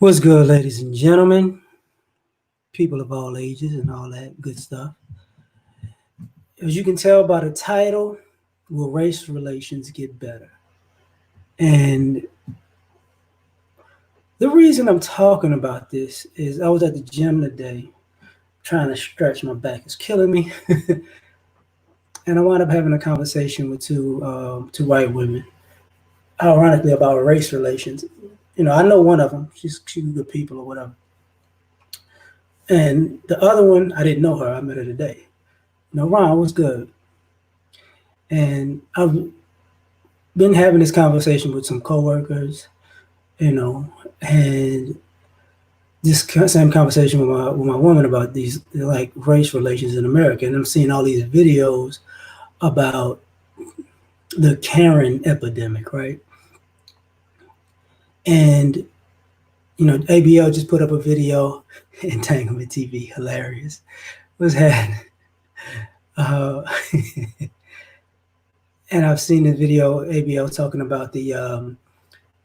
What's good, ladies and gentlemen, people of all ages, and all that good stuff? As you can tell by the title, will race relations get better? And the reason I'm talking about this is I was at the gym today trying to stretch. My back is killing me. And I wound up having a conversation with two white women, ironically, about race relations. I know one of them. She's good people or whatever. And the other one, I didn't know her. I met her today. Ron, what's good? And I've been having this conversation with some coworkers, and this same conversation with my woman about these like race relations in America, and I'm seeing all these videos about the Karen epidemic, right? And ABL just put up a video, Entanglement TV, hilarious. Was had, uh, and I've seen the video ABL talking about the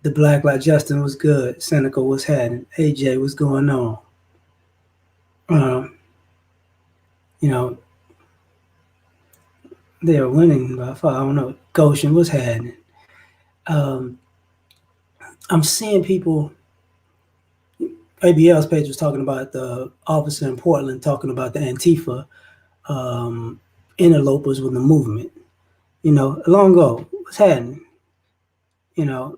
Black Light. Justin was good. Seneca was had. AJ was going on. Um, you know, they are winning by far. I don't know. Goshen was had. Um, I'm seeing people. ABL's page was talking about the officer in Portland talking about the Antifa um, interlopers with the movement. Long ago, what's happening? You know,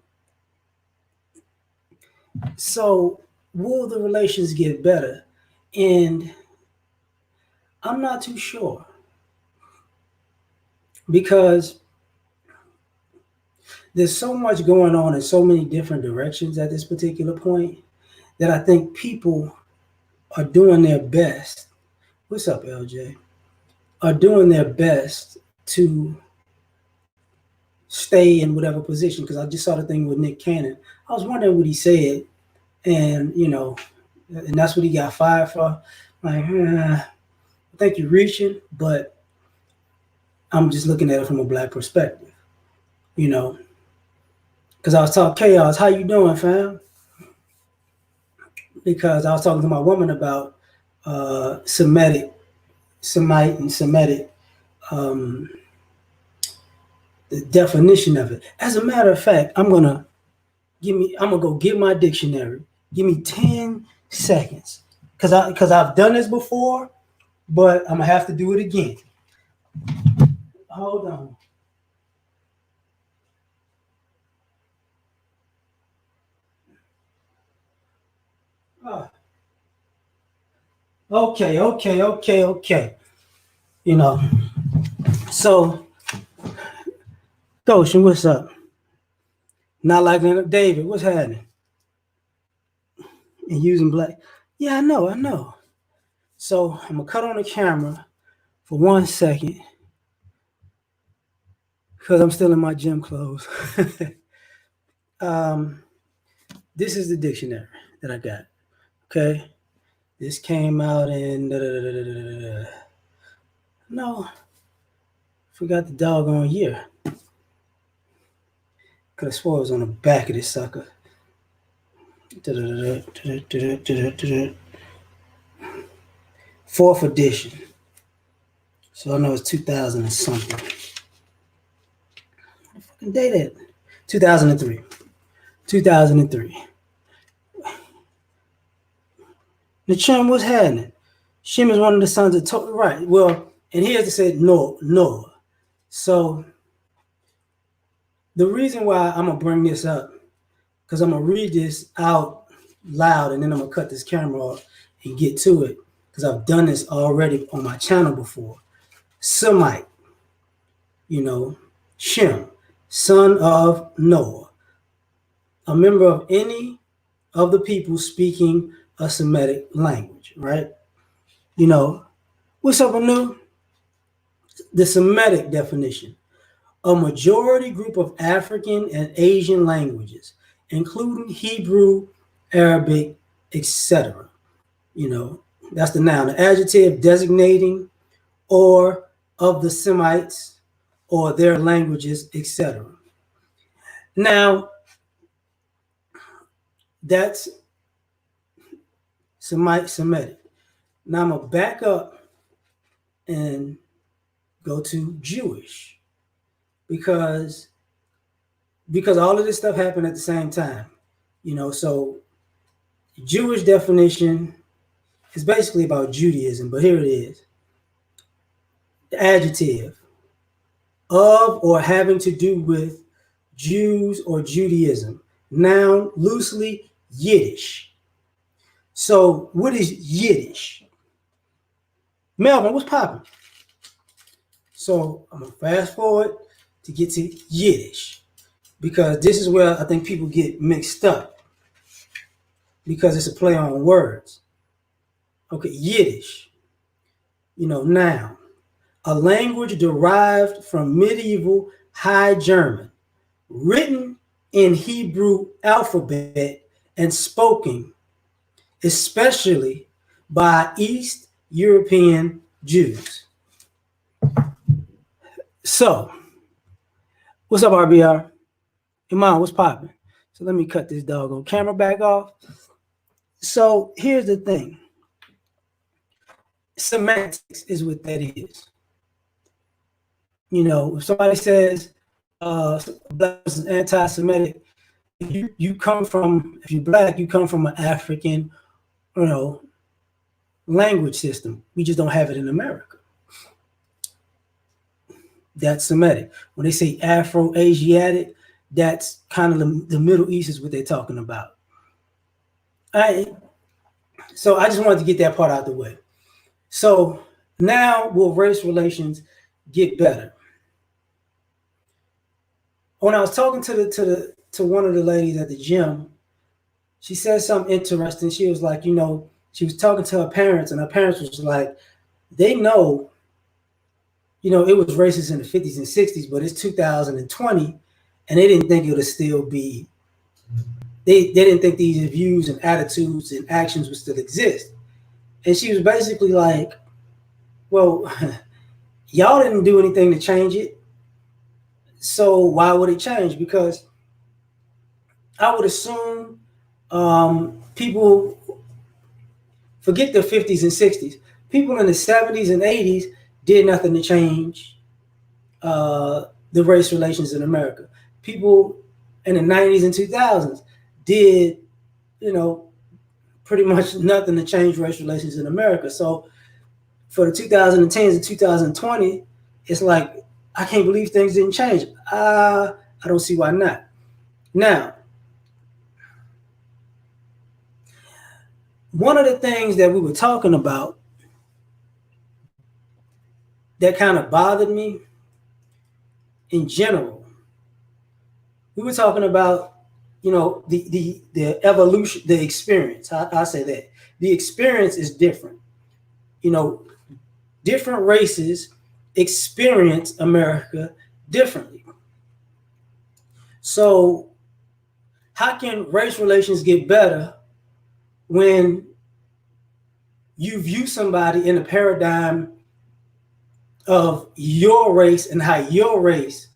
so will the relations get better? And I'm not too sure because there's so much going on in so many different directions at this particular point that I think people are doing their best. What's up, LJ? Are doing their best to stay in whatever position. Because I just saw the thing with Nick Cannon. I was wondering what he said, and and that's what he got fired for. Like, I think you're reaching, but I'm just looking at it from a black perspective. You know, because I was talking chaos. How you doing, fam? Because I was talking to my woman about Semite and Semitic, um, the definition of it. As a matter of fact, I'm gonna go get my dictionary. Give me 10 seconds. Cause I've done this before, but I'm gonna have to do it again. Hold on. Oh, okay. You know, so Goshen, what's up? Not like David, what's happening? And using black. Yeah, I know. So I'm gonna cut on the camera for 1 second because I'm still in my gym clothes. um, this is the dictionary that I got. Okay, this came out in no, forgot the doggone year. Could have swore it was on the back of this sucker. Fourth edition. So I know it's 2000 and something. What the fucking date is it? 2003. 2003. The Chum was happening. Shem is one of the sons of right. Well, and he has to say Noah. So the reason why I'm gonna bring this up, because I'm gonna read this out loud and then I'm gonna cut this camera off and get to it. Because I've done this already on my channel before. Semite, Shem, son of Noah, a member of any of the people speaking a Semitic language, right? What's up, Anu? The Semitic definition: a majority group of African and Asian languages, including Hebrew, Arabic, etc. That's the noun. The adjective designating or of the Semites or their languages, etc. Now, that's Semitic. Now I'm gonna back up and go to Jewish because all of this stuff happened at the same time. So Jewish definition is basically about Judaism, but here it is. The adjective of or having to do with Jews or Judaism. Noun, loosely, Yiddish. So what is Yiddish? Melvin, what's popping? So I'm going to fast forward to get to Yiddish because this is where I think people get mixed up because it's a play on words. Okay, Yiddish, noun. A language derived from medieval High German, written in Hebrew alphabet and spoken especially by East European Jews. So, what's up, RBR? Iman, what's popping? So let me cut this doggone camera back off. So here's the thing. Semantics is what that is. If somebody says black is anti-Semitic, you come from, if you're black, you come from an African, language system. We just don't have it in America. That's Semitic. When they say Afro-Asiatic, that's kind of the Middle East is what they're talking about. So I just wanted to get that part out of the way. So now will race relations get better? When I was talking to one of the ladies at the gym, she said something interesting. She was like, she was talking to her parents, and her parents was like, they know, it was racist in the 50s and 60s, but it's 2020, and they didn't think it would still be. They didn't think these views and attitudes and actions would still exist. And she was basically like, well, y'all didn't do anything to change it. So why would it change? Because I would assume people, forget the 50s and 60s, people in the 70s and 80s did nothing to change the race relations in America. People in the 90s and 2000s did, pretty much nothing to change race relations in America. So for the 2010s and 2020, it's like, I can't believe things didn't change. I don't see why not. Now, one of the things that we were talking about that kind of bothered me in general, we were talking about, the evolution, the experience. I say that. The experience is different. Different races experience America differently. So how can race relations get better when you view somebody in a paradigm of your race and how your race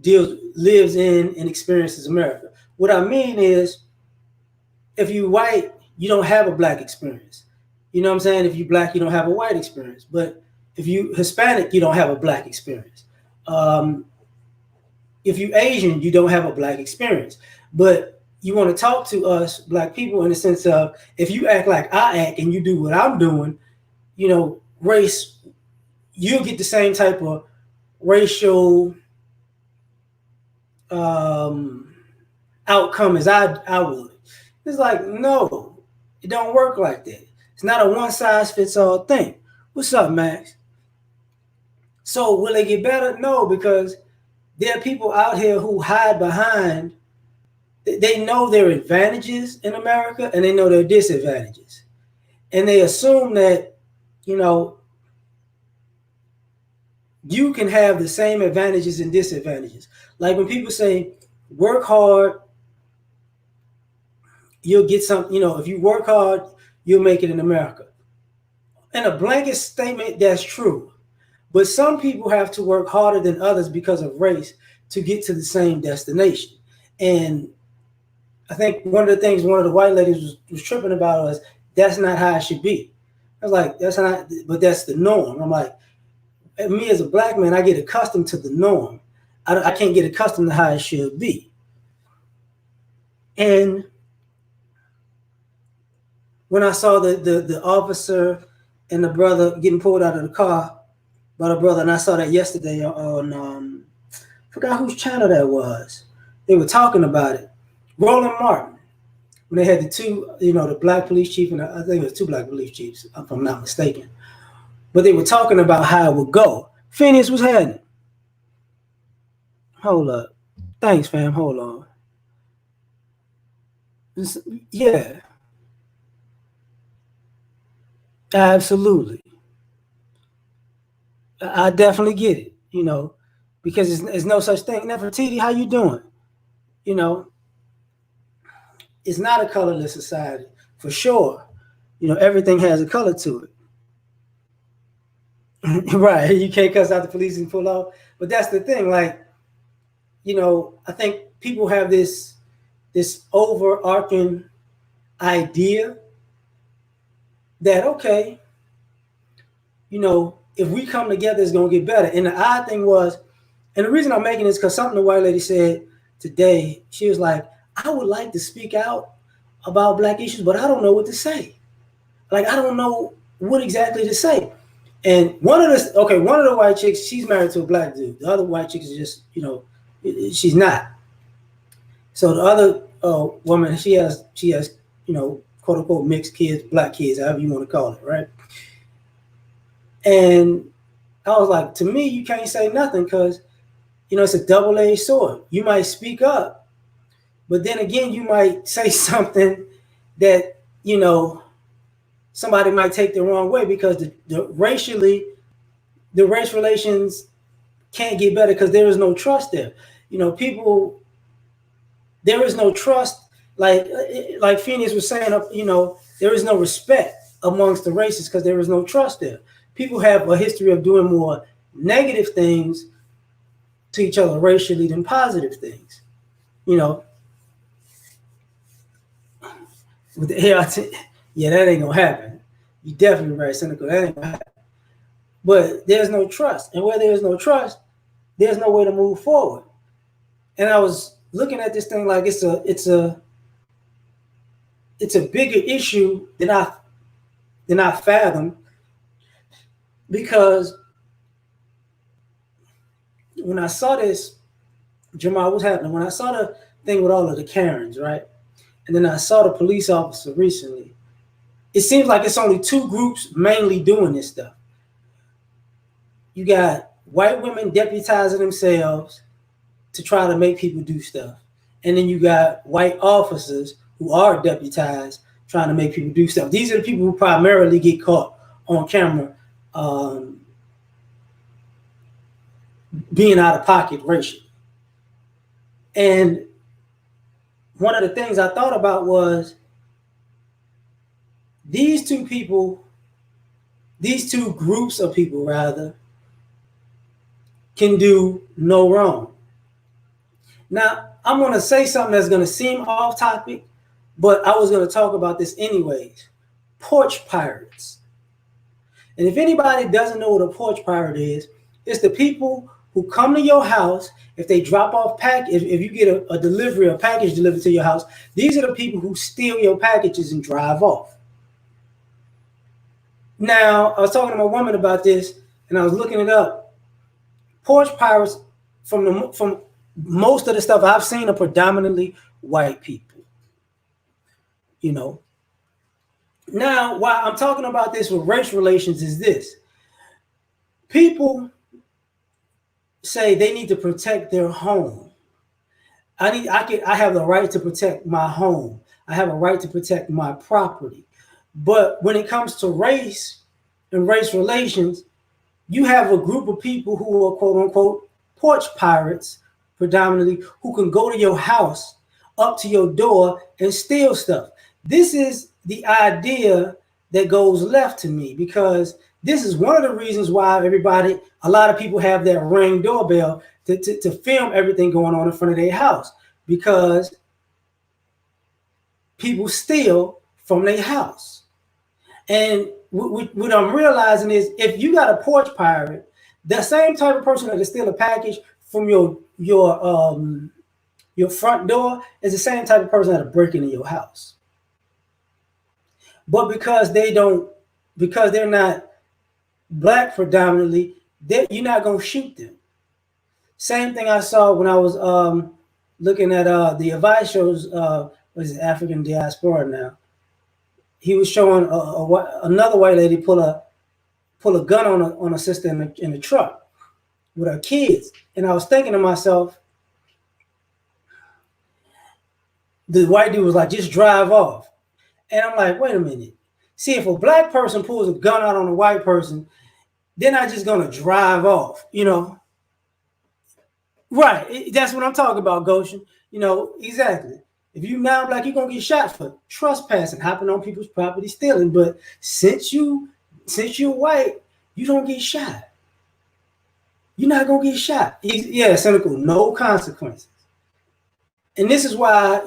lives in and experiences America? What I mean is, if you white, you don't have a black experience. You know what I'm saying? If you black, you don't have a white experience. But if you Hispanic, you don't have a black experience. If you Asian, you don't have a black experience. But you want to talk to us black people in the sense of, if you act like I act and you do what I'm doing, race, you'll get the same type of racial outcome as I would. It's like, no, it don't work like that. It's not a one size fits all thing. What's up, Max? So will they get better? No, because there are people out here who hide behind, they know their advantages in America and they know their disadvantages. And they assume that, you can have the same advantages and disadvantages. Like when people say, work hard, you'll get something, if you work hard, you'll make it in America. And a blanket statement, that's true. But some people have to work harder than others because of race to get to the same destination. And I think one of the things one of the white ladies was tripping about was that's not how it should be. I was like, that's not, but that's the norm. I'm like, me as a black man, I get accustomed to the norm. I can't get accustomed to how it should be. And when I saw the officer and the brother getting pulled out of the car by the brother, and I saw that yesterday on I forgot whose channel that was. They were talking about it. Roland Martin, when they had the two, the black police chief, and I think it was two black police chiefs, if I'm not mistaken. But they were talking about how it would go. Phineas was happening. Hold up. Thanks, fam. Hold on. Yeah, absolutely. I definitely get it. Because it's no such thing. Nefertiti, how you doing? You know, it's not a colorless society for sure. Everything has a color to it. Right. You can't cuss out the police and pull off. But that's the thing. Like, I think people have this overarching idea that, okay, if we come together, it's gonna get better. And the odd thing was, and the reason I'm making this because something the white lady said today, she was like, I would like to speak out about black issues, but I don't know what to say. Like, I don't know what exactly to say. And one of the white chicks, she's married to a black dude. The other white chick is just, she's not. So the other woman, she has, quote unquote mixed kids, black kids, however you want to call it, right? And I was like, to me, you can't say nothing because, it's a double-edged sword. You might speak up, but then again, you might say something that, somebody might take the wrong way because the race relations can't get better because there is no trust there. People, there is no trust. Like Phineas was saying, there is no respect amongst the races because there is no trust there. People have a history of doing more negative things to each other racially than positive things. With the ART, yeah, that ain't gonna happen. You definitely very cynical. That ain't gonna happen. But there's no trust, and where there's no trust, there's no way to move forward. And I was looking at this thing like it's a bigger issue than I fathom, because when I saw this, Jamal, what's happening? When I saw the thing with all of the Karens, right? And then I saw the police officer recently, it seems like it's only two groups mainly doing this stuff. You got white women deputizing themselves to try to make people do stuff. And then you got white officers who are deputized trying to make people do stuff. These are the people who primarily get caught on camera being out of pocket racially. And one of the things I thought about was these two groups of people rather, can do no wrong. Now, I'm going to say something that's going to seem off topic, but I was going to talk about this anyways. Porch pirates. And if anybody doesn't know what a porch pirate is, it's the people who come to your house. If they drop off if you get a delivery, a package delivered to your house, these are the people who steal your packages and drive off. Now, I was talking to my woman about this, and I was looking it up. Porch pirates, from most of the stuff I've seen, are predominantly white people. Now, why I'm talking about this with race relations is this. People say they need to protect their home. I have the right to protect my home. I have a right to protect my property. But when it comes to race and race relations, you have a group of people who are quote unquote porch pirates, predominantly, who can go to your house, up to your door, and steal stuff. This is the idea that goes left to me, because this is one of the reasons why a lot of people have that Ring doorbell to film everything going on in front of their house, because people steal from their house. And what I'm realizing is, if you got a porch pirate, the same type of person that can steal a package from your front door is the same type of person that'll break into your house. But because they're not black predominantly, you're not gonna shoot them. Same thing I saw when I was looking at the advice shows. What is it, African diaspora now? He was showing another white lady pull a gun on a sister in the truck with her kids, and I was thinking to myself, the white dude was like, "Just drive off," and I'm like, "Wait a minute. See, if a black person pulls a gun out on a white person, they're not just gonna drive off, you know." Right. That's what I'm talking about, Goshen. You know, exactly. If you now black, you're gonna get shot for trespassing, hopping on people's property, stealing. But since you're white, you don't get shot. You're not gonna get shot. Yeah, cynical, no consequences. And this is why,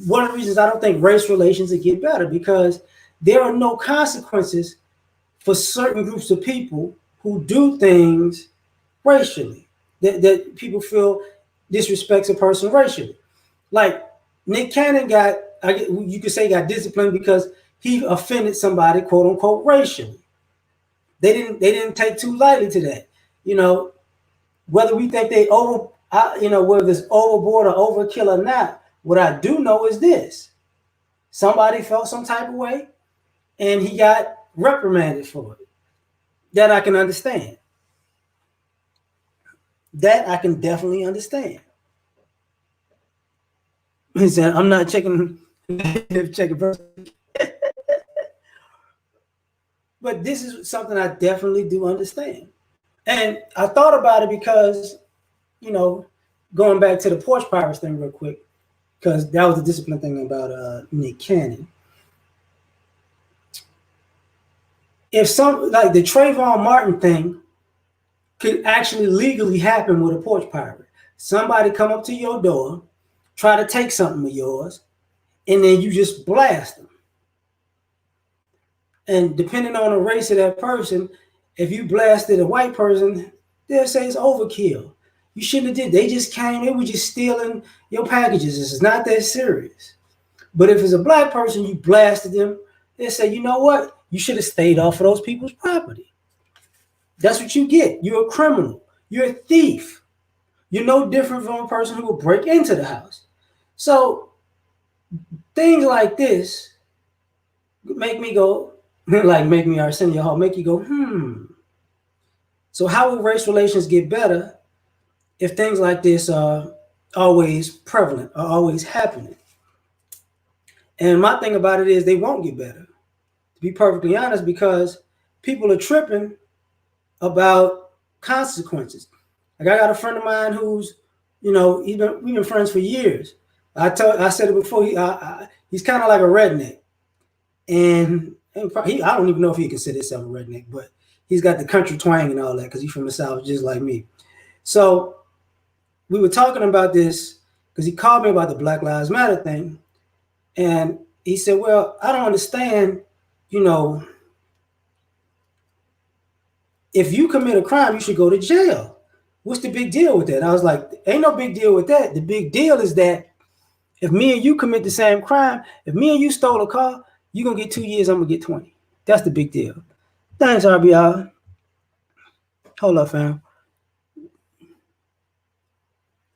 one of the reasons I don't think race relations will get better, because there are no consequences for certain groups of people who do things racially, that people feel disrespects a person racially. Like Nick Cannon you could say got disciplined because he offended somebody, quote unquote, racially. They didn't take too lightly to that. Whether we think whether it's overboard or overkill or not, what I do know is this: somebody felt some type of way, and he got reprimanded for it. That I can understand. That I can definitely understand. He said, "I'm not checking first." But this is something I definitely do understand. And I thought about it because, going back to the porch pirates thing real quick, because that was the discipline thing about Nick Cannon. If like the Trayvon Martin thing could actually legally happen with a porch pirate. Somebody come up to your door, try to take something of yours, and then you just blast them. And depending on the race of that person, if you blasted a white person, they'll say it's overkill. You shouldn't have did. They just came. They were just stealing your packages. This is not that serious. But if it's a black person, you blasted them. They say, you know what? You should have stayed off of those people's property. That's what you get. You're a criminal. You're a thief. You're no different from a person who will break into the house. So things like this make me go, like make me Arsenio Hall, make you go, So how will race relations get better if things like this are always prevalent, are always happening? And my thing about it is they won't get better, to be perfectly honest, because people are tripping about consequences. Like I got a friend of mine who's, we've been friends for years. I said it before. He's kind of like a redneck, and I don't even know if he considers himself a redneck, but he's got the country twang and all that because he's from the South, just like me. So we were talking about this because he called me about the Black Lives Matter thing, and he said, "Well, I don't understand, if you commit a crime, you should go to jail. What's the big deal with that?" I was like, "Ain't no big deal with that. The big deal is that if me and you commit the same crime, if me and you stole a car, you're going to get 2 years, I'm going to get 20. That's the big deal." Thanks, RBI. Hold up, fam.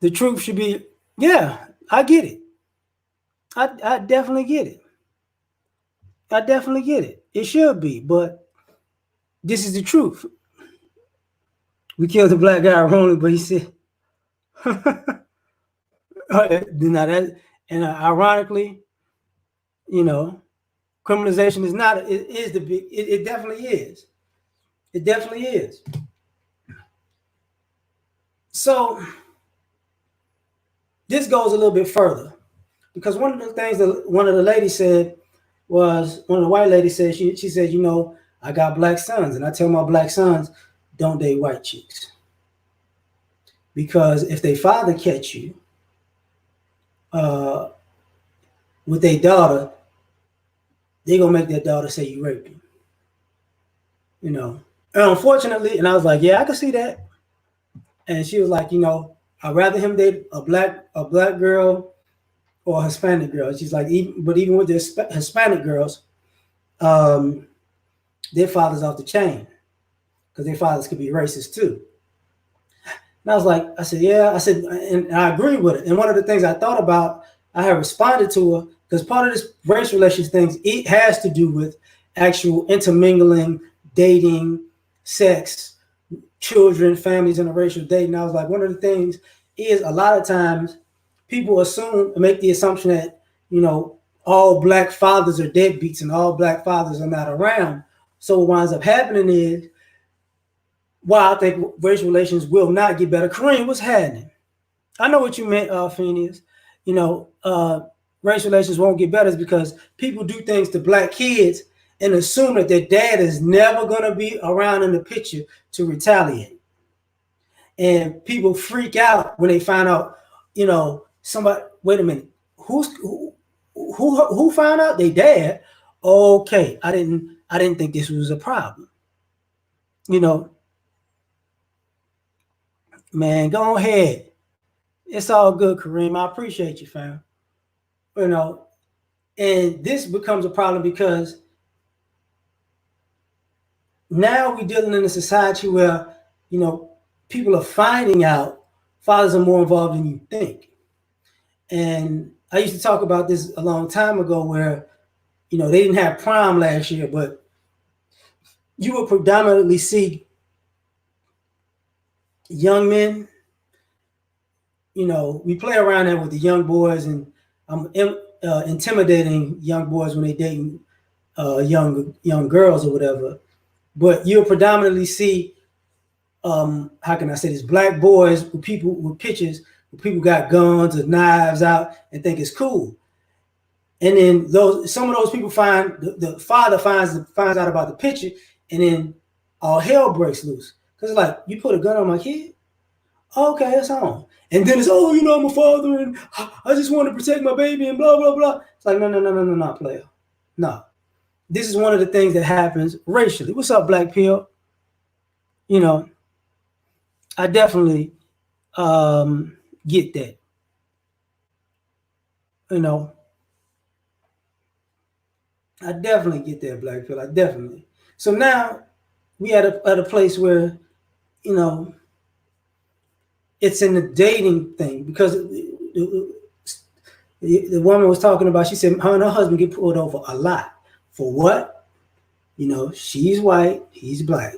The truth should be, yeah, I get it. I definitely get it. I definitely get it. It should be, but this is the truth. We killed the black guy wrongly, but he said, now that, and ironically, criminalization is not, it is the big, it definitely is. It definitely is. So this goes a little bit further, because one of the things that one of the ladies said was, one of the white ladies said, she said, I got black sons, and I tell my black sons, don't date white chicks. Because if they father catch you with their daughter, they gonna make their daughter say you raped him. You know. And unfortunately, and I was like, yeah, I can see that. And she was like, I'd rather him date a black girl or a Hispanic girl. She's like, even with the Hispanic girls, um, their fathers off the chain because their fathers could be racist too. And I was like, I said, yeah, I said, and I agree with it. And one of the things I thought about, I had responded to her because part of this race relations thing, it has to do with actual intermingling, dating, sex, children, families, interracial dating. I was like, one of the things is a lot of times people assume and make the assumption that, all black fathers are deadbeats and all black fathers are not around. So what winds up happening is, why I think race relations will not get better. Kareem, what's happening? I know what you meant, Phineas. You know, race relations won't get better is because people do things to black kids and assume that their dad is never going to be around in the picture to retaliate. And people freak out when they find out, somebody, wait a minute, who found out? They dad. Okay, I didn't think this was a problem. You know, man, go ahead. It's all good, Kareem. I appreciate you, fam. You know, and this becomes a problem because now we're dealing in a society where, people are finding out fathers are more involved than you think. And I used to talk about this a long time ago where, they didn't have prom last year, but you would predominantly see young men. We play around there with the young boys, and I'm intimidating young boys when they dating young girls or whatever. But you'll predominantly see, how can I say this, black boys with people with pictures, where people got guns or knives out and think it's cool. And then some of those people find the father finds out about the picture, and then all hell breaks loose. Because it's like, you put a gun on my kid? Okay, that's on. And then it's, I'm a father and I just want to protect my baby and blah, blah, blah. It's like, no, player. No. This is one of the things that happens racially. What's up, Black Pill? I definitely get that. I definitely get that, Black Pill. I definitely. So now we at a place where, it's in the dating thing because the woman was talking about, she said her and her husband get pulled over a lot. For what? She's white, he's black.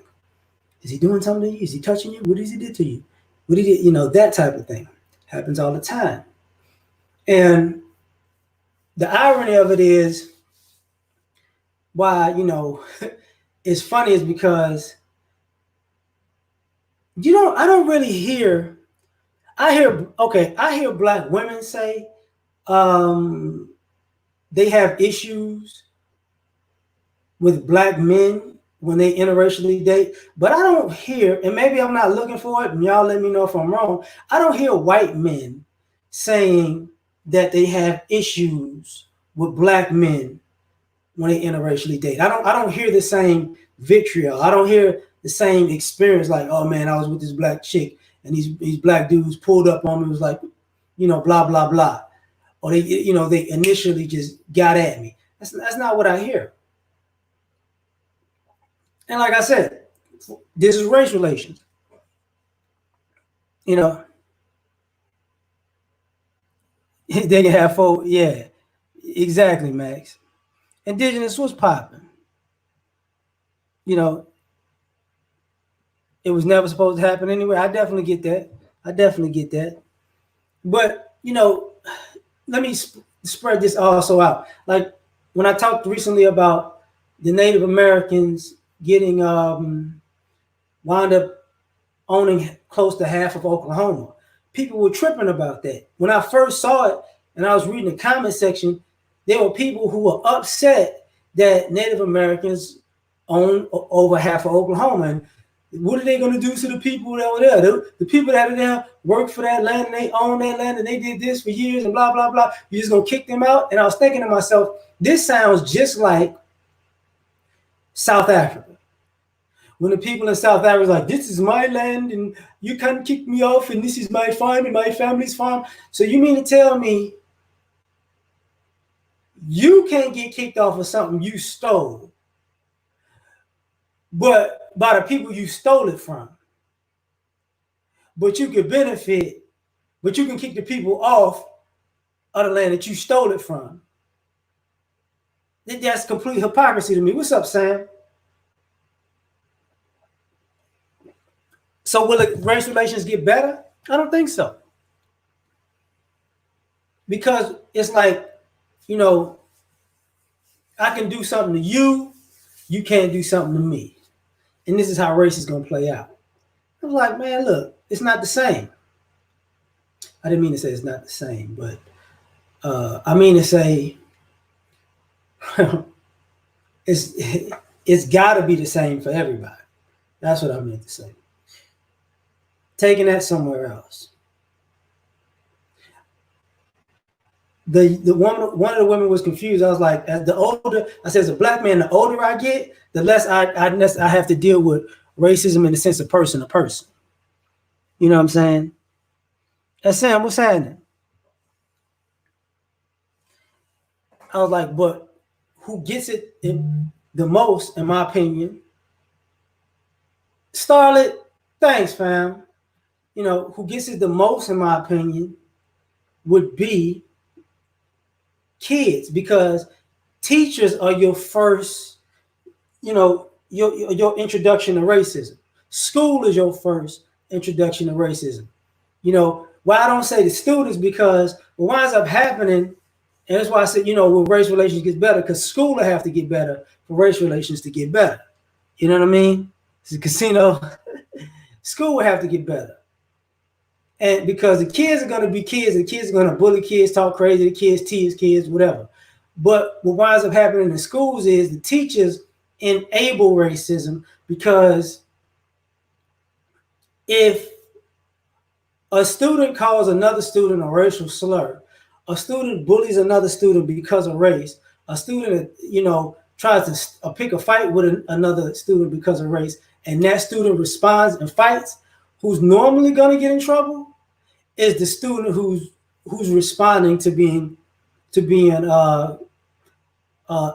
Is he doing something to you? Is he touching you? What does he do to you? What did he, that type of thing happens all the time. And the irony of it is why, it's funny is because, I don't really hear, I hear black women say they have issues with black men when they interracially date, but I don't hear, and maybe I'm not looking for it, and y'all let me know if I'm wrong, I don't hear white men saying that they have issues with black men when they interracially date. I don't hear the same vitriol. I don't hear the same experience like, oh man, I was with this black chick and these black dudes pulled up on me, was like, blah, blah, blah. Or they initially just got at me. That's not what I hear. And like I said, this is race relations. They can have four. Yeah, exactly, Max. Indigenous was popping. It was never supposed to happen anyway. I definitely get that. But, let me spread this also out. Like when I talked recently about the Native Americans getting wound up owning close to half of Oklahoma, people were tripping about that. When I first saw it and I was reading the comment section, there were people who were upset that Native Americans own over half of Oklahoma. And what are they going to do to the people that were there? The people that are there work for that land and they own that land and they did this for years and blah, blah, blah. You're just going to kick them out? And I was thinking to myself, this sounds just like South Africa. When the people in South Africa was like, this is my land and you can't kick me off and this is my farm and my family's farm. So you mean to tell me you can't get kicked off of something you stole, but by the people you stole it from, but you could benefit, but you can kick the people off of the land that you stole it from? That's complete hypocrisy to me. What's up, Sam? So will race relations get better? I don't think so. Because it's like, you know, I can do something to you, you can't do something to me. And this is how race is going to play out. I was like, man, look, it's not the same. I didn't mean to say it's not the same, but I mean to say it's got to be the same for everybody. That's what I meant to say. Taking that somewhere else. The woman, one of the women was confused. I was like, as the older, I said, as a black man, the older I get, the less I have to deal with racism in the sense of person to person. You know what I'm saying? Sam, what's happening? I was like, but who gets it the most, in my opinion? Starlet, thanks, fam. You know, who gets it the most, in my opinion, would be kids, because teachers are your first, you know, your introduction to racism. School is your first introduction to racism. You know, why I don't say the students, because what winds up happening, and that's why I said, you know, when race relations get better, because school will have to get better for race relations to get better. You know what I mean? It's a casino. School will have to get better. And because the kids are going to be kids, the kids are going to bully kids, talk crazy to kids, tease kids, whatever. But what winds up happening in schools is the teachers enable racism, because if a student calls another student a racial slur, a student bullies another student because of race, a student, you know, tries to pick a fight with another student because of race, and that student responds and fights, who's normally going to get in trouble is the student who's responding to being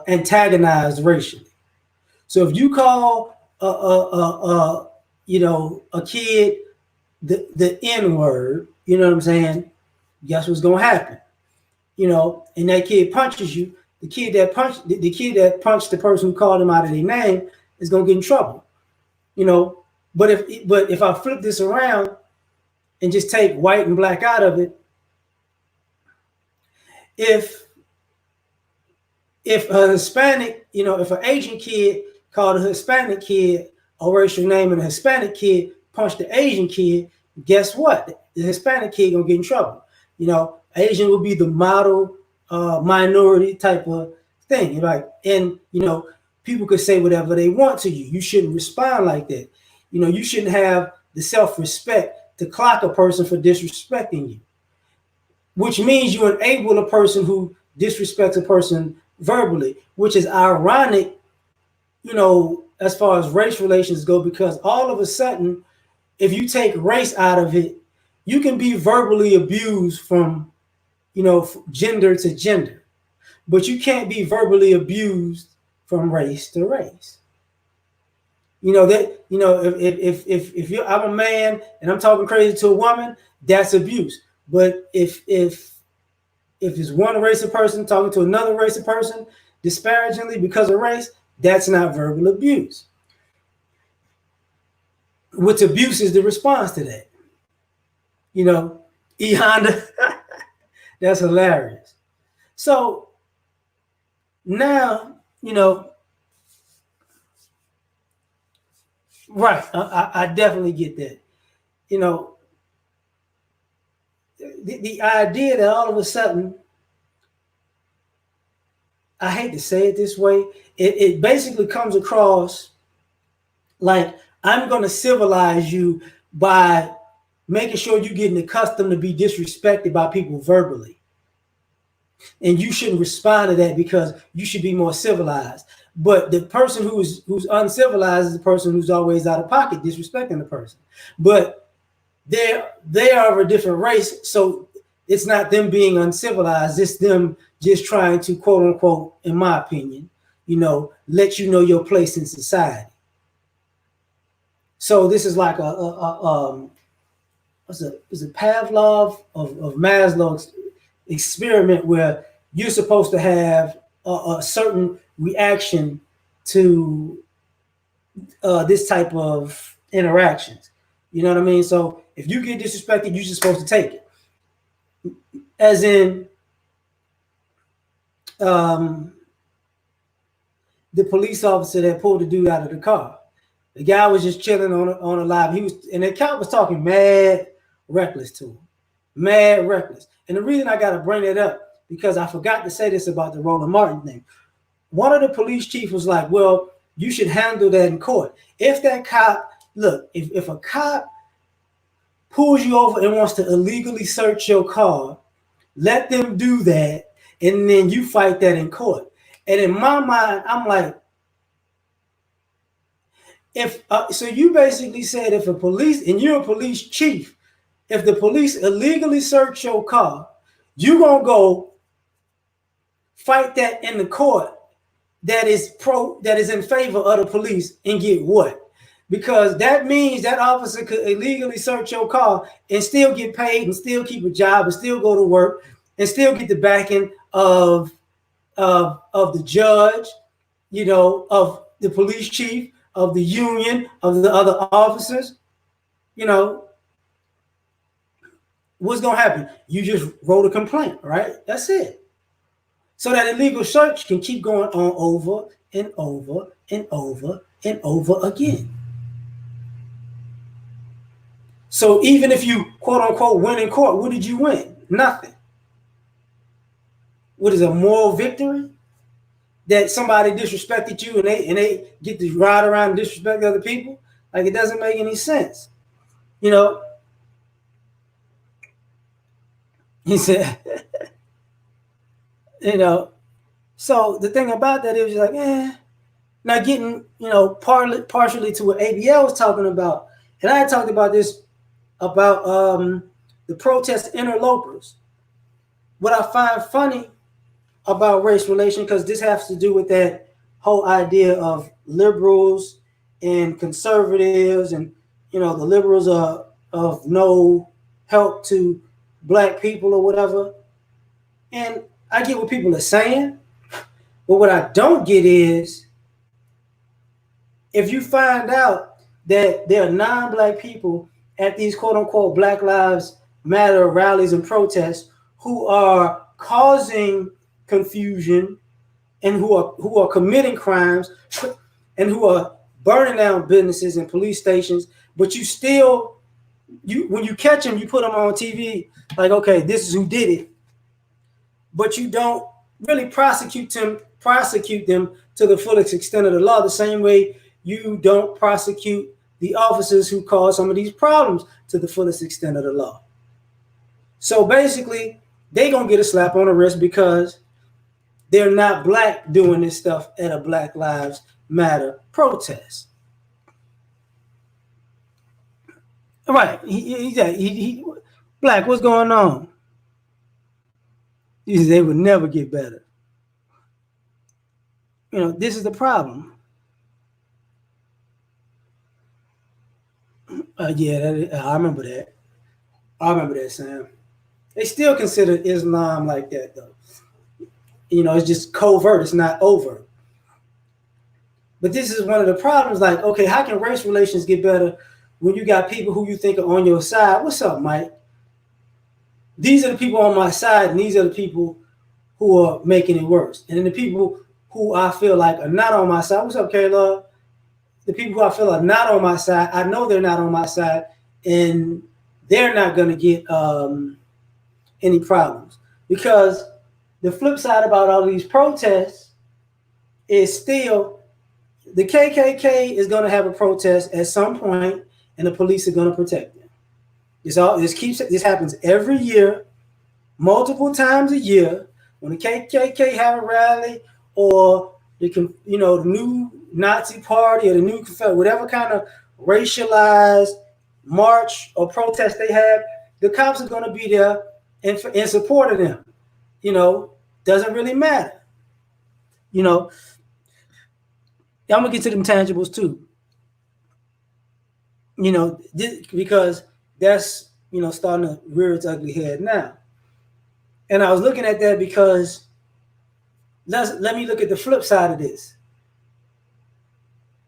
antagonized racially. So if you call you know, a kid the N word, you know what I'm saying? Guess what's gonna happen? You know, and that kid punches you. The kid that punched the person who called him out of their name is gonna get in trouble. You know, but if I flip this around and just take white and black out of it, if a Hispanic, you know, if an Asian kid called a Hispanic kid a racial name and a Hispanic kid punched the Asian kid, guess what? The Hispanic kid gonna get in trouble. You know, Asian will be the model minority type of thing. Like, and you know, people could say whatever they want to you. You shouldn't respond like that. You know, you shouldn't have the self-respect to clock a person for disrespecting you, which means you enable a person who disrespects a person verbally, which is ironic, you know, as far as race relations go, because all of a sudden, if you take race out of it, you can be verbally abused from, you know, gender to gender, but you can't be verbally abused from race to race. You know that, you know, if you're, I'm a man and I'm talking crazy to a woman, that's abuse. But if it's one race of person talking to another race of person disparagingly because of race, that's not verbal abuse. What's abuse is the response to that. You know, E Honda, that's hilarious. So now, you know, right, I definitely get that. You know, the idea that all of a sudden, I hate to say it this way, it basically comes across like I'm going to civilize you by making sure you're getting accustomed to be disrespected by people verbally. and you shouldn't respond to that because you should be more civilized. But the person who's uncivilized is the person who's always out of pocket, disrespecting the person. But they are of a different race, so it's not them being uncivilized. It's them just trying to, quote unquote, in my opinion, let you know your place in society. So this is like is a Pavlov of Maslow's experiment where you're supposed to have a certain reaction to this type of interactions. You know what I mean? So if you get disrespected, you're just supposed to take it. As in, the police officer that pulled the dude out of the car. The guy was just chilling on a live. And the cop was talking mad reckless to him, mad reckless. And the reason I got to bring it up because I forgot to say this about the Roland Martin thing. One of the police chiefs was like, "Well, you should handle that in court. If that cop, look, if a cop pulls you over and wants to illegally search your car, let them do that, and then you fight that in court." And in my mind, I'm like, so you basically said if a police, and you're a police chief, if the police illegally search your car, you're going to go fight that in the court that is in favor of the police and get what? Because that means that officer could illegally search your car and still get paid and still keep a job and still go to work and still get the backing of the judge, of the police chief, of the union, of the other officers. What's going to happen? You just wrote a complaint, right? That's it. So that illegal search can keep going on over and over and over and over again. So even if you, quote unquote, win in court, what did you win? Nothing. What is a moral victory? That somebody disrespected you and they get to ride around and disrespect other people? Like, it doesn't make any sense. He said, so the thing about that is like, now getting, partially to what ABL was talking about, and I had talked about this, about the protest interlopers. What I find funny about race relation, because this has to do with that whole idea of liberals and conservatives, and the liberals are of no help to black people or whatever. And I get what people are saying, but what I don't get is if you find out that there are non-black people at these quote unquote Black Lives Matter rallies and protests who are causing confusion and who are committing crimes and who are burning down businesses and police stations, but when you catch them, you put them on TV like, okay, this is who did it, but you don't really prosecute them to the fullest extent of the law, the same way you don't prosecute the officers who cause some of these problems to the fullest extent of the law. So basically, they're going to get a slap on the wrist because they're not black doing this stuff at a Black Lives Matter protest. Right. He Black, what's going on? They would never get better. This is the problem. Yeah, I remember that. Sam. They still consider Islam like that, though. It's just covert. It's not overt. But this is one of the problems. Like, okay, how can race relations get better when you got people who you think are on your side? What's up, Mike? These are the people on my side, and these are the people who are making it worse. And then the people who I feel like are not on my side. What's up, Kayla? The people who I feel are not on my side, I know they're not on my side, and they're not going to get any problems. Because the flip side about all these protests is still the KKK is going to have a protest at some point, and the police are going to protect them. This happens every year, multiple times a year. when the KKK have a rally, or the new Nazi party or the new Confederate, whatever kind of racialized march or protest they have, the cops are going to be there in support of them. Doesn't really matter. You know, I'm gonna get to them tangibles too. Because that's starting to rear its ugly head now. And I was looking at that because let me look at the flip side of this.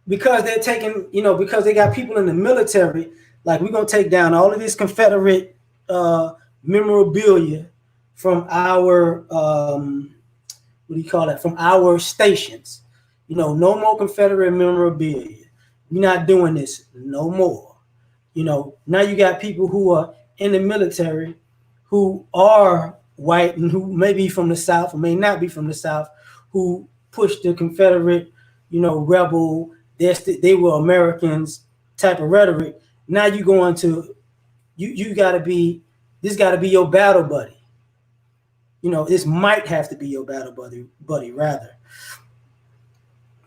Because they're taking, because they got people in the military, like we're gonna take down all of this Confederate memorabilia from our what do you call that? From our stations. No more Confederate memorabilia. We're not doing this no more. Now you got people who are in the military who are white and who may be from the South or may not be from the South, who pushed the Confederate, rebel, they were Americans type of rhetoric. Now you go into you gotta be this gotta be your battle buddy. This might have to be your battle buddy rather.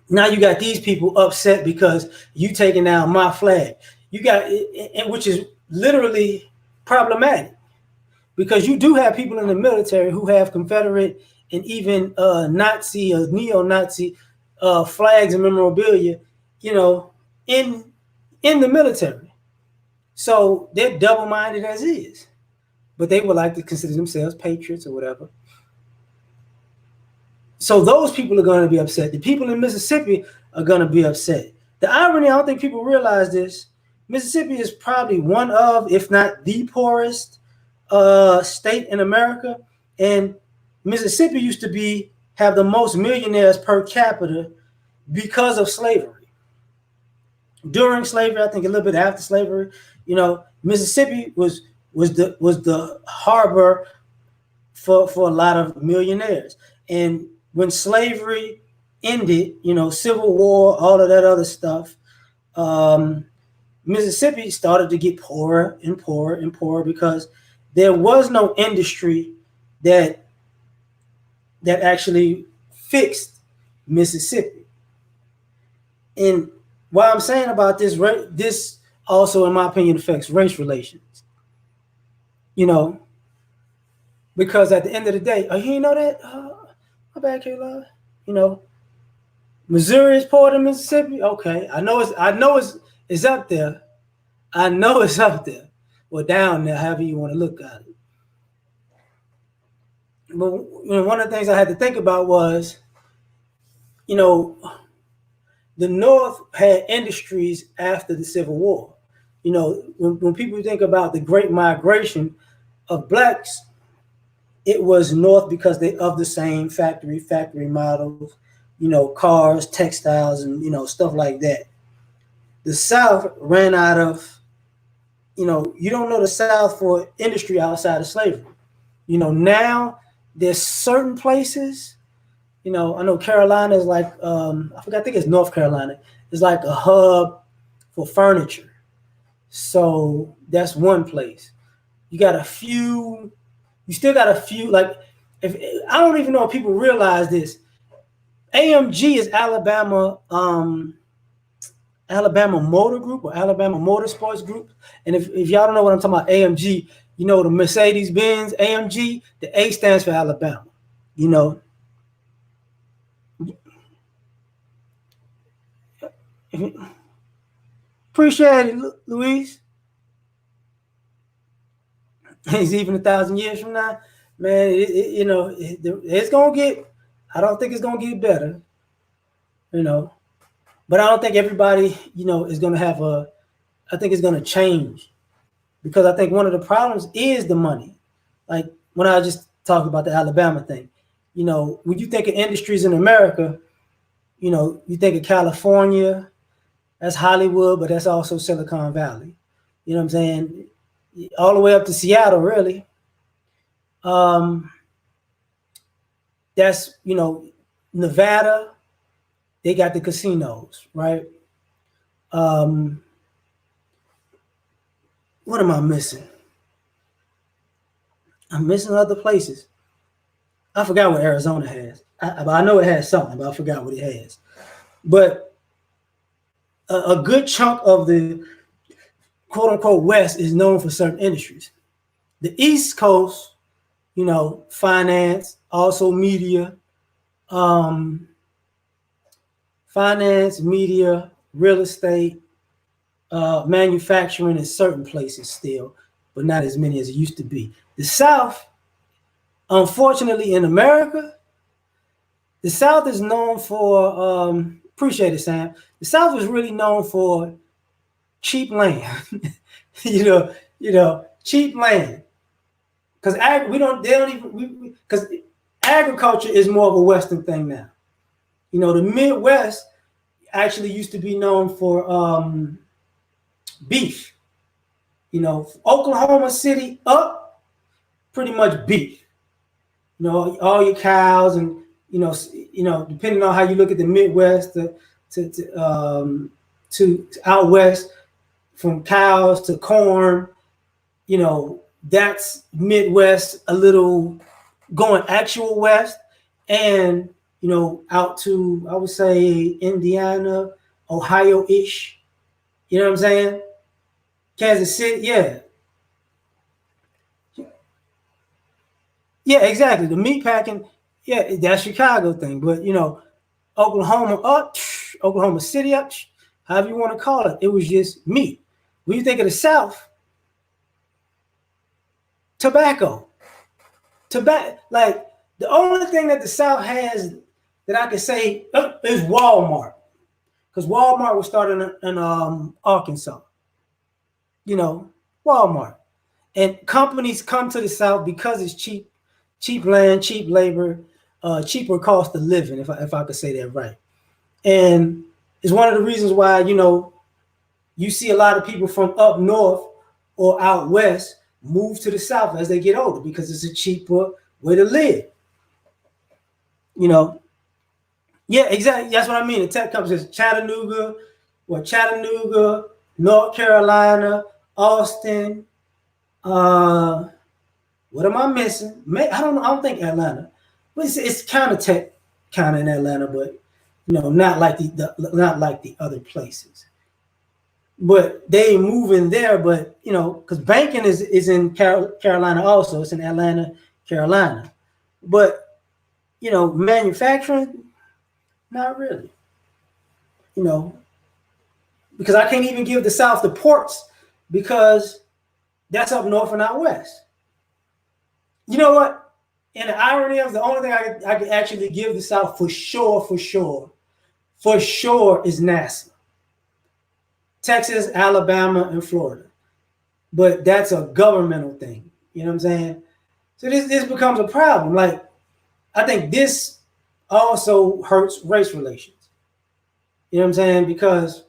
Now you got these people upset because you taking down my flag. You got, and which is literally problematic because you do have people in the military who have Confederate and even Nazi or neo-Nazi flags and memorabilia, in the military. So they're double-minded as is, but they would like to consider themselves patriots or whatever. So those people are going to be upset. The people in Mississippi are going to be upset. The irony, I don't think people realize this, Mississippi is probably one of, if not the poorest state in America. And Mississippi used to have the most millionaires per capita because of slavery. During slavery, I think a little bit after slavery, Mississippi was the harbor for a lot of millionaires. And when slavery ended, Civil War, all of that other stuff, Mississippi started to get poorer and poorer and poorer because there was no industry that actually fixed Mississippi. And what I'm saying about this also, in my opinion, affects race relations. Because at the end of the day, you know that? My bad, Kayla. Missouri is poorer than Mississippi. Okay, I know it's up there. I know it's up there. Well, down there, however you want to look at it. But one of the things I had to think about was, the North had industries after the Civil War. When people think about the Great Migration of blacks, it was North because they of the same factory models, cars, textiles, and stuff like that. The South ran out of, you don't know the South for industry outside of slavery. Now there's certain places, I know Carolina is like, I think it's North Carolina. It's like a hub for furniture. So that's one place. You still got a few, like, if I don't even know if people realize this. AMG is Alabama Motor Group or Alabama Motorsports Group. And if y'all don't know what I'm talking about, AMG, the Mercedes-Benz AMG, the A stands for Alabama. Appreciate it, Luis. He's even 1,000 years from now, man. It's gonna get. I don't think it's gonna get better, but I don't think everybody, is gonna have a. I think it's gonna change, because I think one of the problems is the money. Like when I just talked about the Alabama thing, when you think of industries in America, you think of California, that's Hollywood, but that's also Silicon Valley. You know what I'm saying? All the way up to Seattle, really. That's, Nevada, they got the casinos, right? What am I missing? I'm missing other places. I forgot what Arizona has. I know it has something, but I forgot what it has. But a good chunk of the quote unquote West is known for certain industries. The East Coast, finance, also media, um, real estate, manufacturing in certain places still, but not as many as it used to be. The South, unfortunately, in America, the South is known for, appreciate it, Sam. The South is really known for cheap land. Cheap land. Because they don't even, because agriculture is more of a Western thing now. The Midwest actually used to be known for beef. Oklahoma City up, pretty much beef. All your cows and depending on how you look at the Midwest to out west, from cows to corn, that's Midwest a little going actual west, and out to, I would say, Indiana, Ohio-ish. You know what I'm saying? Kansas City, yeah. Yeah, exactly. The meat packing, yeah, that's Chicago thing. But Oklahoma up, Oklahoma City up, however you want to call it, it was just meat. When you think of the South, tobacco. Like the only thing that the South has that I could say is Walmart, because Walmart was started in Arkansas. Walmart, and companies come to the South because it's cheap land, cheap labor, cheaper cost of living, if I could say that right. And it's one of the reasons why you see a lot of people from up north or out west move to the South as they get older, because it's a cheaper way to live. Yeah, exactly. That's what I mean. The tech companies, Chattanooga, North Carolina, Austin. What am I missing? I don't know. I don't think Atlanta, but it's kind of tech, kind of in Atlanta, but not like not like the other places. But they move in there, but because banking is in Carolina also. It's in Atlanta, Carolina, but manufacturing, not really. You know, because I can't even give the South the ports, because that's up north and out west. You know what? And the irony of the only thing I could actually give the South for sure is NASA. Texas, Alabama, and Florida. But that's a governmental thing. You know what I'm saying? So this becomes a problem. Like, I think this also hurts race relations. You know what I'm saying? Because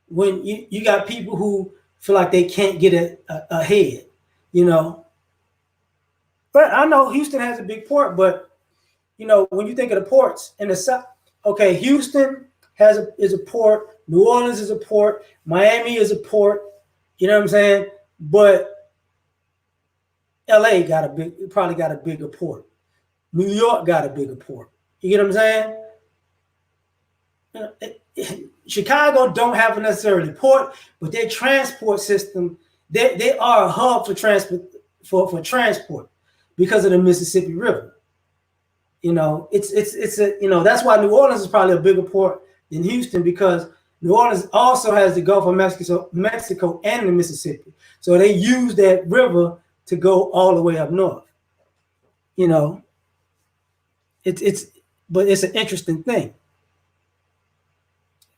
when you got people who feel like they can't get ahead, But I know Houston has a big port, but when you think of the ports in the South, okay, Houston is a port, New Orleans is a port, Miami is a port, you know what I'm saying? But L.A. probably got a bigger port. New York got a bigger port. You get what I'm saying? Chicago don't have a necessarily port, but their transport system, they are a hub for transport because of the Mississippi River. It's that's why New Orleans is probably a bigger port than Houston, because New Orleans also has the Gulf of Mexico and the Mississippi. So they use that river to go all the way up north. But it's an interesting thing.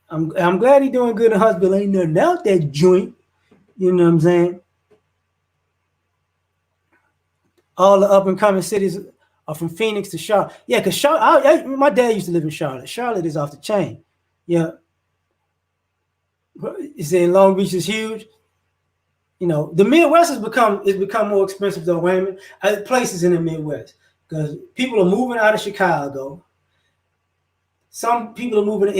I'm glad he's doing good in Huntsville. Ain't nothing out that joint. You know what I'm saying? All the up and coming cities are from Phoenix to Charlotte. Yeah, because Charlotte, my dad used to live in Charlotte. Charlotte is off the chain. Yeah. You saying Long Beach is huge? The Midwest has become more expensive though, Wayman. Places in the Midwest, because people are moving out of Chicago. Some people are moving to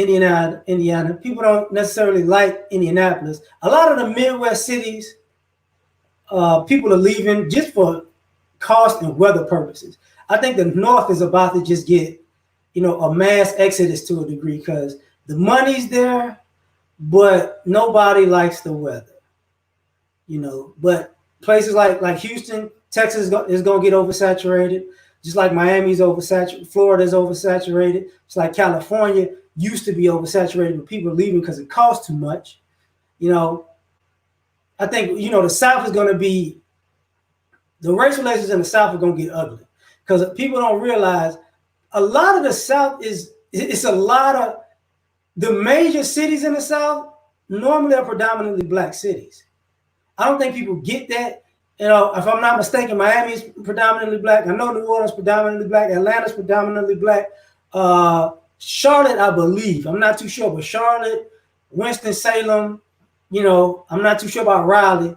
Indiana. People don't necessarily like Indianapolis. A lot of the Midwest cities, people are leaving just for cost and weather purposes. I think the North is about to just get, a mass exodus to a degree because the money's there, but nobody likes the weather. But places like Houston, Texas is going to get oversaturated, just like Miami's oversaturated, Florida's oversaturated. It's like California used to be oversaturated, but people are leaving because it costs too much. I think the South is going to be, the race relations in the South are going to get ugly because people don't realize a lot of the South it's a lot of the major cities in the South normally are predominantly black cities. I don't think people get that. If I'm not mistaken, Miami is predominantly black. I know New Orleans is predominantly black. Atlanta's predominantly black. Charlotte, I believe. I'm not too sure, but Charlotte, Winston-Salem, I'm not too sure about Raleigh.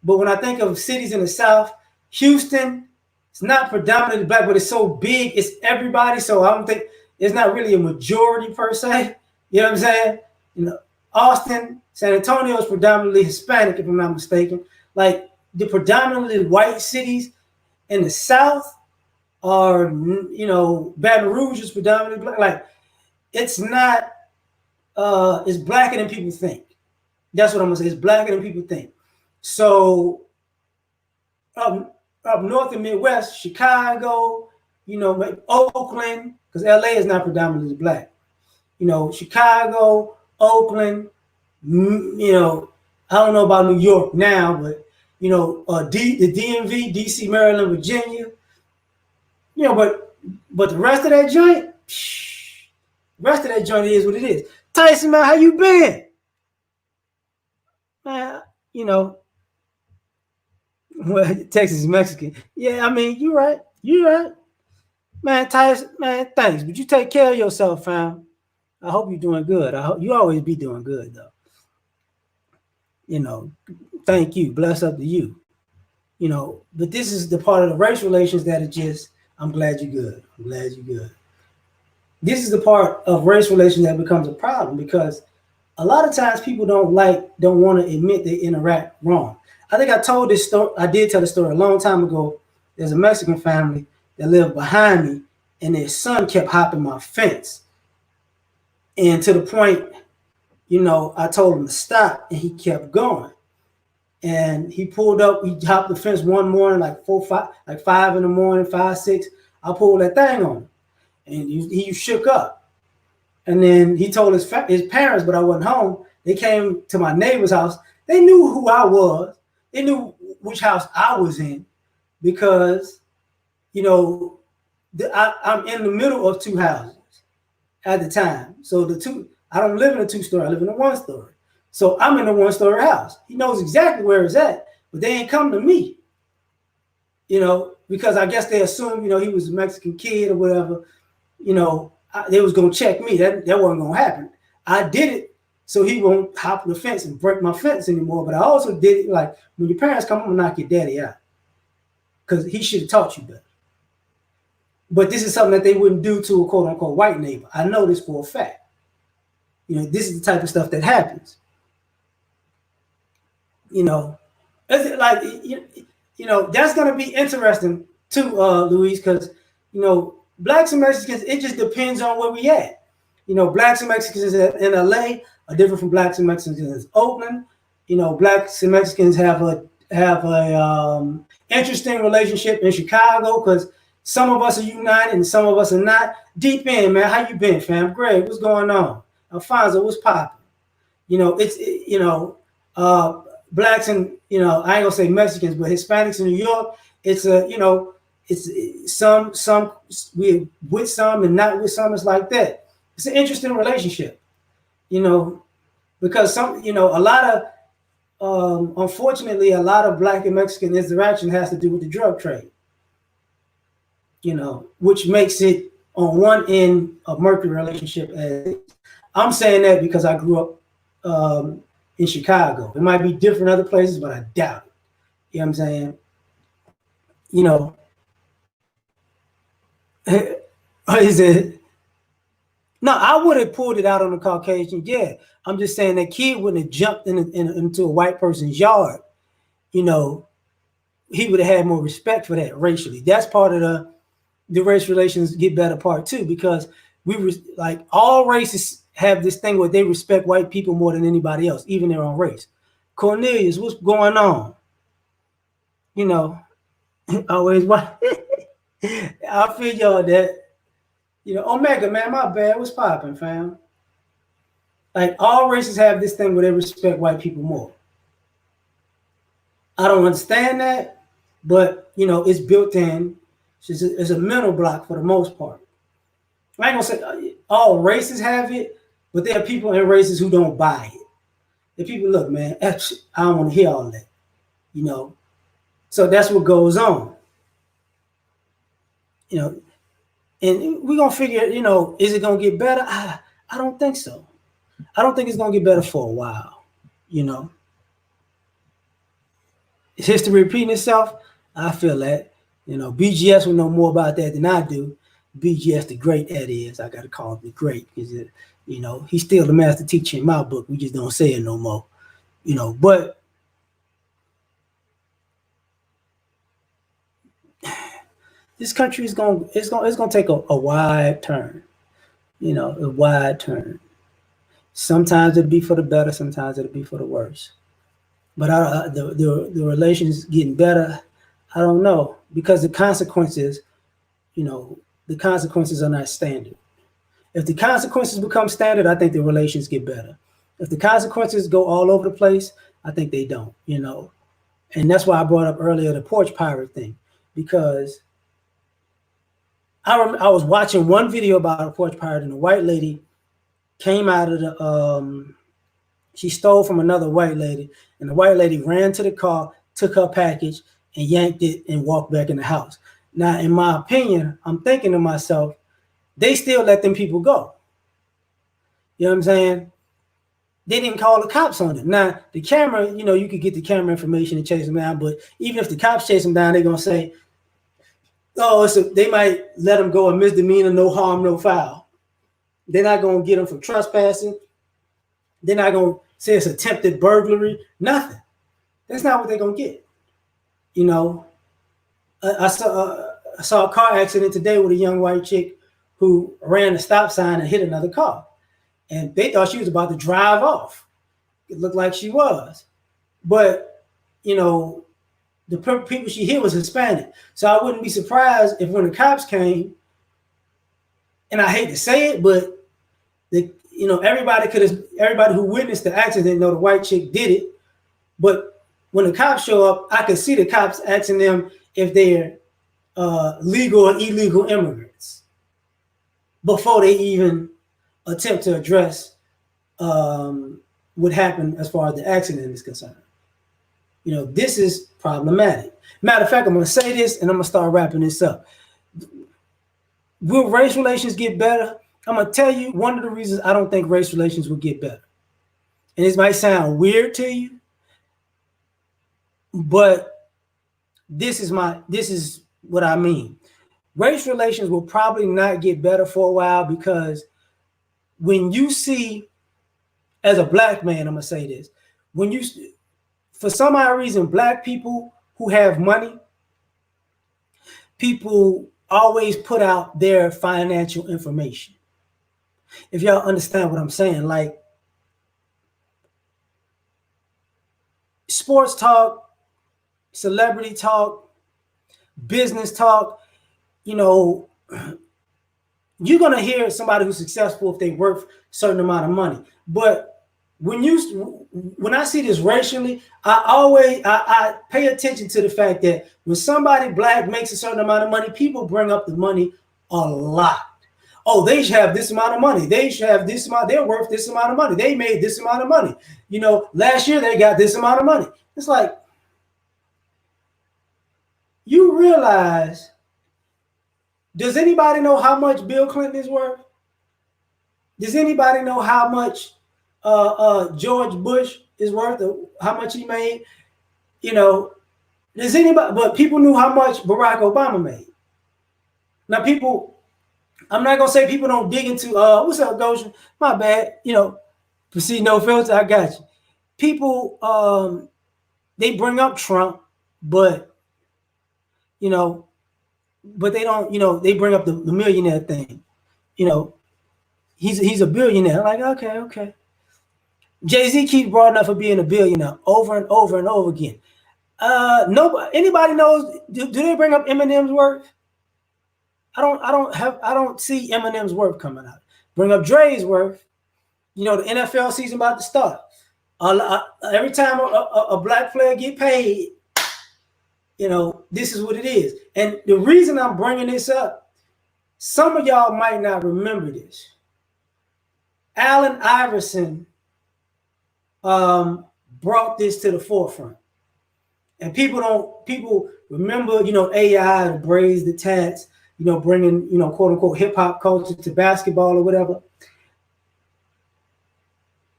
But when I think of cities in the South, Houston, it's not predominantly black, but it's so big, it's everybody. So I don't think it's not really a majority per se. You know what I'm saying? Austin, San Antonio is predominantly Hispanic, if I'm not mistaken. Like the predominantly white cities in the South are, Baton Rouge is predominantly black. Like it's not, it's blacker than people think. That's what I'm gonna say. It's blacker than people think. So up north and Midwest, Chicago, Oakland, because L.A. is not predominantly black. Chicago, Oakland, I don't know about New York now, but the DMV, DC, Maryland, Virginia, but the rest of that joint, is what it is. Tyson, man, how you been? Man, well, Texas is Mexican. Yeah, I mean, you're right. Man, Tyson, man, thanks. But you take care of yourself, fam. I hope you're doing good. I hope you always be doing good, though. Thank you. Bless up to you. But this is the part of the race relations that are just, I'm glad you're good. This is the part of race relations that becomes a problem because a lot of times people don't want to admit they interact wrong. I think I told this story. I did tell the story a long time ago. There's a Mexican family that lived behind me, and their son kept hopping my fence. And to the point, I told him to stop, and he kept going. And he pulled up. He hopped the fence one morning, like 5 in the morning, 5, 6. I pulled that thing on him, and he shook up. And then he told his parents, but I wasn't home. They came to my neighbor's house. They knew who I was. They knew which house I was in because, I'm in the middle of two houses at the time. So I don't live in a 2-story. I live in a 1-story. So I'm in a 1-story house. He knows exactly where it's at, but they ain't come to me, because I guess they assumed, he was a Mexican kid or whatever, they was going to check me. That wasn't going to happen. I did it so he won't hop the fence and break my fence anymore. But I also did it like, when your parents come, I'm going to knock your daddy out because he should have taught you better. But this is something that they wouldn't do to a quote unquote white neighbor. I know this for a fact. This is the type of stuff that happens. It's like, that's going to be interesting too, Luis, because, blacks and Mexicans, it just depends on where we at. Blacks and Mexicans in L.A. are different from blacks and Mexicans in Oakland. Blacks and Mexicans have a interesting relationship in Chicago because some of us are united and some of us are not. Deep in, man, how you been, fam? Greg, what's going on? Alfonso, what's popping? Blacks and, I ain't gonna say Mexicans, but Hispanics in New York, it's some we with some and not with some. It's like that. It's an interesting relationship, because a lot of, unfortunately, a lot of Black and Mexican interaction has to do with the drug trade, which makes it on one end a murky relationship. I'm saying that because I grew up in Chicago. It might be different other places, but I doubt it. You know what I'm saying? Is it? No, I would have pulled it out on the Caucasian. Yeah, I'm just saying that kid wouldn't have jumped into a white person's yard. He would have had more respect for that racially. That's part of the race relations get better part two, because like all races have this thing where they respect white people more than anybody else, even their own race. Cornelius, what's going on? You know, always what I feel y'all that, Omega, man, my bad. What's popping, fam? Like all races have this thing where they respect white people more. I don't understand that, but it's built in. It's a mental block for the most part. I ain't gonna say all races have it, but there are people in races who don't buy it. The people, look, man, I don't want to hear all that, you know. So that's what goes on, you know. And we're gonna figure, is it gonna get better? I don't think so. I don't think it's gonna get better for a while, you know. Is history repeating itself? I feel that. BGS will know more about that than I do. BGS, the great Ed is. I got to call him the great because, he's still the master teacher in my book. We just don't say it no more. But this country it's gonna take a wide turn. A wide turn. Sometimes it'll be for the better. Sometimes it'll be for the worse. But the relations getting better. I don't know, because the consequences are not standard. If the consequences become standard, I think the relations get better. If the consequences go all over the place, I think they don't. And that's why I brought up earlier the porch pirate thing, because I was watching one video about a porch pirate, and a white lady came out of the she stole from another white lady, and the white lady ran to the car, took her package, and yanked it and walked back in the house. Now, in my opinion, I'm thinking to myself, they still let them people go. You know what I'm saying? They didn't call the cops on them. Now, the camera, you could get the camera information and chase them down, but even if the cops chase them down, they're going to say, oh, they might let them go a misdemeanor, no harm, no foul. They're not going to get them for trespassing. They're not going to say it's attempted burglary, nothing. That's not what they're going to get. I saw a car accident today with a young white chick who ran a stop sign and hit another car. And they thought she was about to drive off. It looked like she was. But, the people she hit was Hispanic. So I wouldn't be surprised if when the cops came, and I hate to say it, but everybody who witnessed the accident know the white chick did it. But when the cops show up, I could see the cops asking them if they're legal or illegal immigrants before they even attempt to address what happened as far as the accident is concerned. This is problematic. Matter of fact, I'm going to say this and I'm going to start wrapping this up. Will race relations get better? I'm going to tell you one of the reasons I don't think race relations will get better. And this might sound weird to you, but this is what I mean. Race relations will probably not get better for a while, because when you see, as a black man, I'm going to say this, for some odd reason, black people who have money, people always put out their financial information. If y'all understand what I'm saying, like sports talk, celebrity talk, business talk, you're going to hear somebody who's successful if they worth a certain amount of money. But when I see this racially, I pay attention to the fact that when somebody black makes a certain amount of money, people bring up the money a lot. Oh, they should have this amount of money. They should have this amount. They're worth this amount of money. They made this amount of money. Last year they got this amount of money. It's like, you realize, does anybody know how much Bill Clinton is worth? Does anybody know how much George Bush is worth, how much he made? Does anybody? But people knew how much Barack Obama made. Now, I'm not gonna say people don't dig into what's up, Goshen? My bad. Proceed no filter. I got you. People they bring up Trump, but but they don't, they bring up the millionaire thing. You know, he's a billionaire. Like, okay. Jay-Z keeps brought up for being a billionaire over and over and over again. Nobody, anybody knows? Do they bring up Eminem's worth? I don't see Eminem's worth coming out. Bring up Dre's worth. The NFL season about to start. Every time a black player get paid, this is what it is. And the reason I'm bringing this up, some of y'all might not remember this. Allen Iverson brought this to the forefront. And people remember, AI, the braids, the tats, bringing, quote unquote, hip hop culture to basketball or whatever.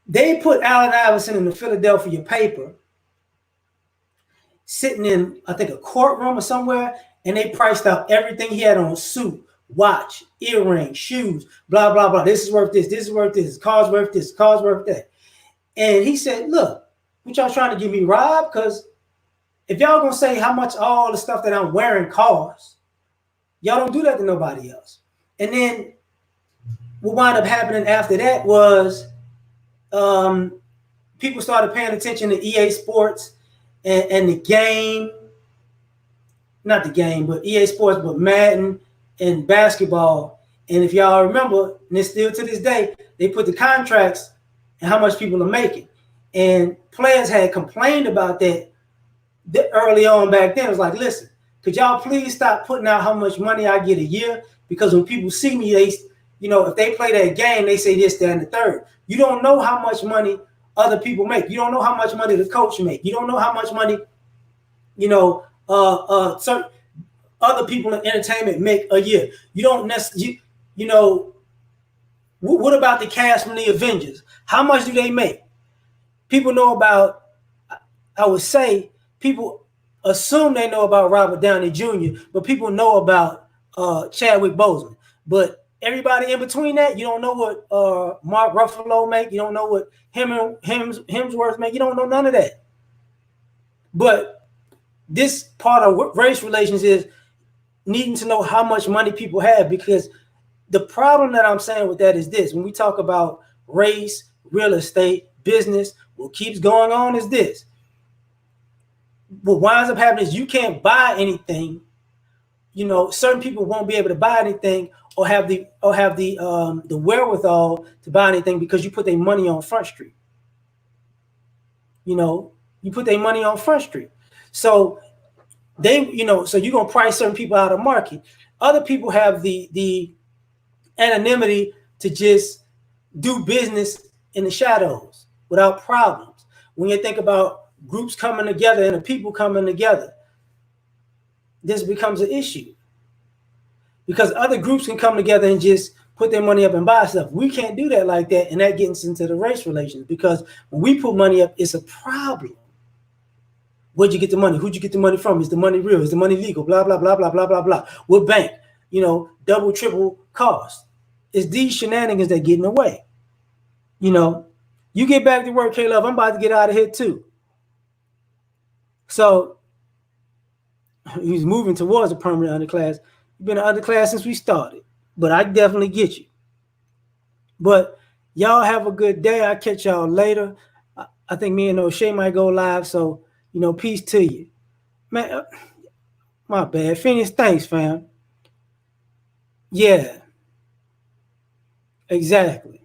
They put Allen Iverson in the Philadelphia paper, sitting in, I think, a courtroom or somewhere, and they priced out everything he had on: suit, watch, earring, shoes, blah, blah, blah. This is worth this is worth this, car's worth this, car's worth that. And he said, look, what y'all trying to get me robbed? Because if y'all gonna say how much all the stuff that I'm wearing costs, y'all don't do that to nobody else. And then what wound up happening after that was people started paying attention to EA Sports and the game, not the game, but EA Sports, but Madden and basketball. And if y'all remember, and it's still to this day, they put the contracts and how much people are making. And players had complained about that early on back then. It was like, listen, could y'all please stop putting out how much money I get a year? Because when people see me, they, if they play that game, they say this, that, and the third. You don't know how much money other people make. You don't know how much money the coach make. You don't know how much money, certain other people in entertainment make a year. You don't necessarily, what about the cast from the Avengers? How much do they make? People know about, I would say, people assume they know about Robert Downey Jr., but people know about Chadwick Boseman. But everybody in between that, you don't know what Mark Ruffalo make. You don't know what Hemsworth make. You don't know none of that. But this part of race relations is needing to know how much money people have, because the problem that I'm saying with that is this: when we talk about race, real estate, business, what keeps going on is this. What winds up happening is you can't buy anything. Certain people won't be able to buy anything or have the wherewithal to buy anything because you put their money on Front Street. You put their money on Front Street. So so you're gonna price certain people out of market. Other people have the anonymity to just do business in the shadows without problems. When you think about groups coming together and the people coming together, this becomes an issue because other groups can come together and just put their money up and buy stuff. We can't do that like that, and that gets into the race relations, because when we put money up, it's a problem. Where'd you get the money? Who'd you get the money from? Is the money real? Is the money legal? Blah, blah, blah, blah, blah, blah, blah. What bank? Double, triple cost. It's these shenanigans that get in the way. You get back to work, K-Love. I'm about to get out of here too. So he's moving towards a permanent underclass. You've been an underclass since we started, but I definitely get you. But y'all have a good day. I'll catch y'all later. I think me and O'Shea might go live. So, peace to you. Man, my bad. Phoenix, thanks, fam. Yeah. Exactly.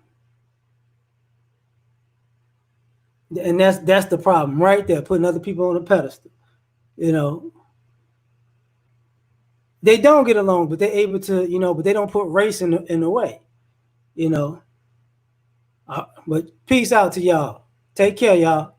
And that's the problem right there, putting other people on a pedestal. They don't get along, but they're able to, but they don't put race in the way, But peace out to y'all. Take care, y'all.